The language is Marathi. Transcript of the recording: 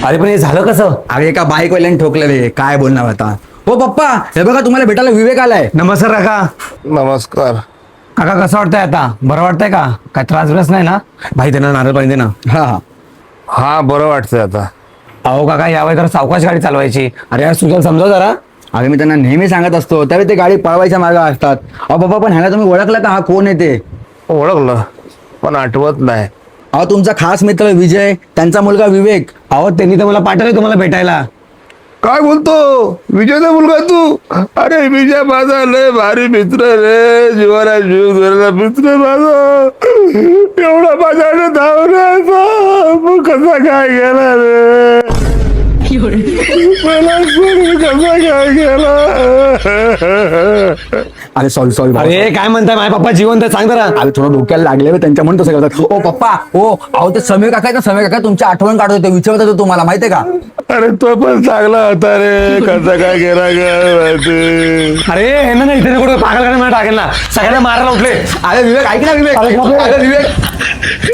अरे पण हे झालं कसं? अरे एका बाईकवाल्याने ठोकलेले, काय बोलणार आता. हो पप्पा, हे बघा तुम्हाला भेटायला विवेक आलाय. नमस्कार काका. नमस्कार. काका कसं वाटतंय आता? बरं वाटतंय का? काय त्रास बिरास नाही ना? भाई दे ना, नारळ पाणी दे ना. हा हा. हा बरं वाटतंय आता. अहो काका, यावेळी जरा सावकाश गाडी चालवायची. अरे यार सुजल समजाव जरा. अरे मी त्यांना नेहमी सांगत असतो, त्यावेळी ते गाडी पळवायच्या मागे असतात. अहो पप्पा, पण ह्याला तुम्ही ओळखला का? हा कोण आहे ते? ओळखलं पण आठवत नाही. अहो तुमचा खास मित्र विजय, त्यांचा मुलगा विवेक. अहो त्यांनी तर मला पाठवलंय तुम्हाला भेटायला. काय बोलतो? विजयचा मुलगा तू? अरे विजय माझा लय भारी मित्र रे, जीवाला जीव धरला मित्र माझा. एवढा माझ्याकडे धावण्याचा मग कसा काय गेला रे? मला सोडून कसा काय गेला? अरे सॉरी अरे काय म्हणताय, माझ्या पप्पा जिवंत आहे, सांग जरा. अरे थोडं डोक्याला लागले त्यांच्या म्हणून तसं करतात. ओ पप्पा, हो अहो ते समीर काका आहे ना, समीर काका तुमची आठवण काढत होते, विचारत होते तुम्हाला, माहितीये का? अरे तो पण चांगला होता रे, कसा काय गेला काय माहिती. अरे हे ना इथे कुठं पागल मला टाकेल ना, सगळ्यांना मारायला उठले. अरे विवेक ऐक ना, विवेक. अरे, अरे विवेक